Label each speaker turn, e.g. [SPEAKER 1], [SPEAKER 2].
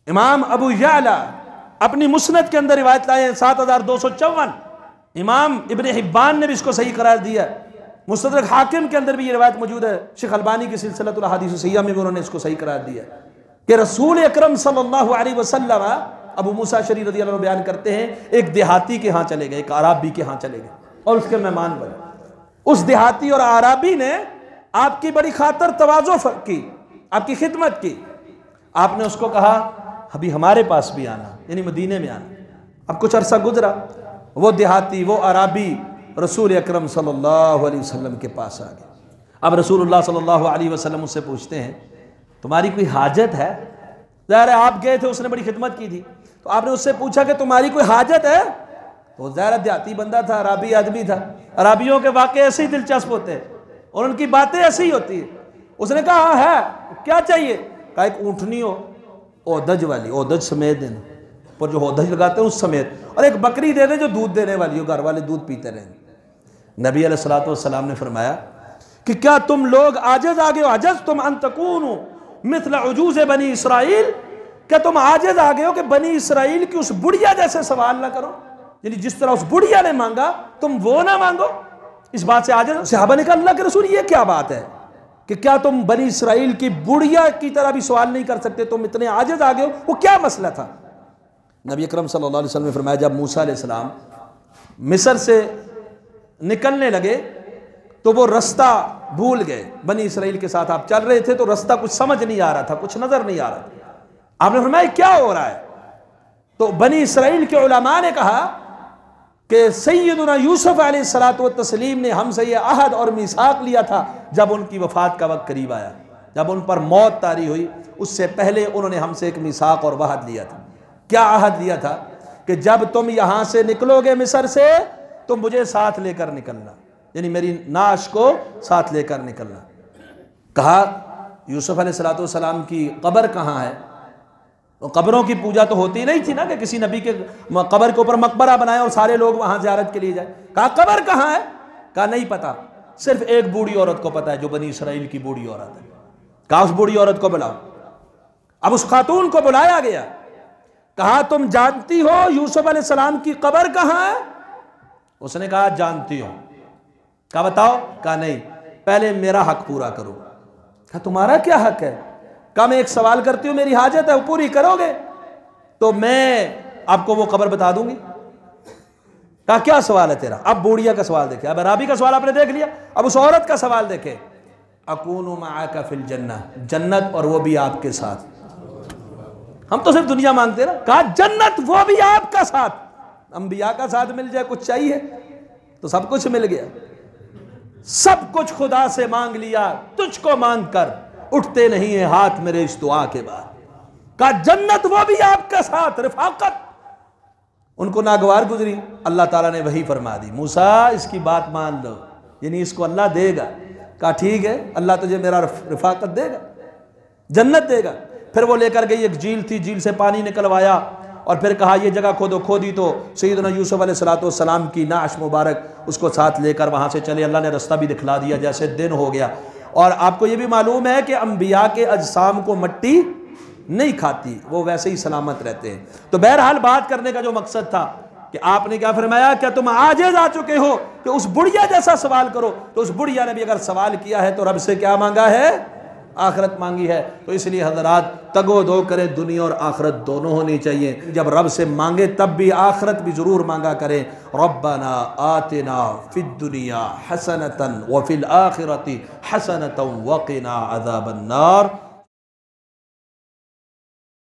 [SPEAKER 1] इमाम अबू याला अपनी मुस्नद के अंदर रिवायत लाए 7254। इमाम इब्न हिब्बान ने भी इसको सही करार दिया। मुस्तदरक हाकिम के अंदर भी ये रिवायत मौजूद है। शेख अलबानी की सिलसिलतुल अहादीस सहीहा में भी उन्होंने इसको सही करार दिया कि रसूल अकरम सल्लल्लाहु अलैहि वसल्लम, अबू मूसा अशअरी रज़ियल्लाहु अन्हु बयान करते हैं, एक देहाती के यहाँ चले गए, एक आराबी के यहाँ चले गए और उसके मेहमान बने। उस देहाती और आराबी ने आपकी बड़ी खातर तवाज़ो की, आपकी खिदमत की। आपने उसको कहा अभी हमारे पास भी आना, यानी मदीने में आना। अब कुछ अरसा गुजरा, वो देहाती, वो आराबी रसूल अकरम सल्लल्लाहु अलैहि वसल्लम के पास आ गए। अब रसूलुल्लाह सल्लल्लाहु अलैहि वसल्लम उससे पूछते हैं तुम्हारी कोई हाजत है? ज़ाहिर है आप गए थे, उसने बड़ी खिदमत की थी, तो आपने उससे पूछा कि तुम्हारी कोई हाजत है? तो ज़ाहिर देहाती बंदा था, अराबी आदमी था। अराबियों के वाक़े ऐसे ही दिलचस्प होते हैं और उनकी बातें ऐसी ही होती है। उसने कहा हाँ है, क्या चाहिए? कहा एक ऊँटनी हो, ओदज वाली, ओदज समेत देना, पर जो ओदज लगाते हैं उस समेत, और एक बकरी दे दे जो दूध देने वाली हो, घर वाले दूध पीते रहेंगे। नबी अलैहिस्सलातु वस्सलाम ने फरमाया कि क्या तुम लोग आजिज़ आ गए हो, अजज़ तुम अन तकूनु मिस्ल उजूज़ बनी इसराइल, क्या तुम आजिज़ आ गए हो कि बनी इसराइल की उस बुढ़िया जैसे सवाल ना करो, यानी जिस तरह उस बुढ़िया ने मांगा तुम वो ना मांगो। इस बात से आजिज़ सहाबा ने कहा अल्लाह के रसूल ये क्या बात है कि क्या तुम बनी इसराइल की बुढ़िया की तरह भी सवाल नहीं कर सकते, तुम इतने आजिज़ आ गए हो? वो क्या मसला था? नबी अकरम सल्लल्लाहु अलैहि वसल्लम ने फरमाया जब मूसा अलैहिस्सलाम मिस्र से निकलने लगे तो वो रास्ता भूल गए। बनी इसराइल के साथ आप चल रहे थे तो रास्ता कुछ समझ नहीं आ रहा था, कुछ नजर नहीं आ रहा था। आपने फरमाया क्या हो रहा है? तो बनी इसराइल के उलमा ने कहा कि सैयदुना यूसुफ अलैहिस्सलातु व तस्लीम ने हमसे ये अहद और मीसाक लिया था जब उनकी वफात का वक्त करीब आया, जब उन पर मौत तारी हुई, उससे पहले उन्होंने हमसे एक मीसाक और वहद लिया था। क्या अहद लिया था? कि जब तुम यहां से निकलोगे मिस्र से तो मुझे साथ लेकर निकलना, यानी मेरी नाश को साथ लेकर निकलना। कहा यूसुफ अलैहिस्सलातु वस्सलाम की कब्र कहाँ है? तो कब्रों की पूजा तो होती नहीं थी ना कि किसी नबी के कब्र के ऊपर मकबरा बनाए और सारे लोग वहां ज़ियारत के लिए जाए। कहा कब्र कहाँ है? कहा नहीं पता, सिर्फ एक बूढ़ी औरत को पता है जो बनी इसराइल की बूढ़ी औरत है। कहा उस बूढ़ी औरत को बुलाओ। अब उस खातून को बुलाया गया। कहा तुम जानती हो यूसुफ अलैहिस्सलाम की कब्र कहाँ है? उसने कहा जानती हो। कहा बताओ। कहा नहीं, पहले मेरा हक पूरा करो। कहा तुम्हारा क्या हक है? कहा मैं एक सवाल करती हूँ, मेरी हाजत है, वो पूरी करोगे तो मैं आपको वो कब्र बता दूंगी। कहा क्या सवाल है तेरा? अब बूढ़िया का सवाल देखे, अब अराबी का सवाल आपने देख लिया, अब उस औरत का सवाल देखे। अकूनु माअका फिल जन्नह, जन्नत और वो भी आपके साथ। हम तो सिर्फ दुनिया मांगते हैं ना। कहा जन्नत वो भी आपका साथ। अंबिया का साथ मिल जाए, कुछ चाहिए तो सब कुछ मिल गया। सब कुछ खुदा से मांग लिया, तुझको मांग कर उठते नहीं है हाथ मेरे इस दुआ के बाद। कहा जन्नत वो भी आपका साथ, रिफाकत। उनको नागवार गुजरी, अल्लाह ताला ने वही फरमा दी, मूसा इसकी बात मान लो, यानी इसको अल्लाह देगा। कहा ठीक है, अल्लाह तुझे मेरा रिफाकत देगा, जन्नत देगा। फिर वो लेकर गई, एक झील थी, झील से पानी निकलवाया और फिर कहा ये जगह खोदो। खोदी तो सैयदना यूसुफ अलैहिस्सलातु वस्सलाम की नाश मुबारक उसको साथ लेकर वहाँ से चले। अल्लाह ने रास्ता भी दिखला दिया, जैसे दिन हो गया। और आपको ये भी मालूम है कि अंबिया के अजसाम को मट्टी नहीं खाती, वो वैसे ही सलामत रहते हैं। तो बहरहाल बात करने का जो मकसद था कि आपने क्या फरमाया, क्या तुम आजिज़ आ चुके हो कि उस बुढ़िया जैसा सवाल करो? तो उस बुढ़िया ने भी अगर सवाल किया है तो रब से क्या मांगा है? आखिरत मांगी है। तो इसलिए हज़रात तगो दो करें, दुनिया और आखिरत दोनों होनी चाहिए। जब रब से मांगे तब भी आखिरत भी ज़रूर मांगा करें। रब्बना आतिना फिद दुनिया हसनतन व फिल आखिरति हसनतन व क़िना अज़ाबन नार।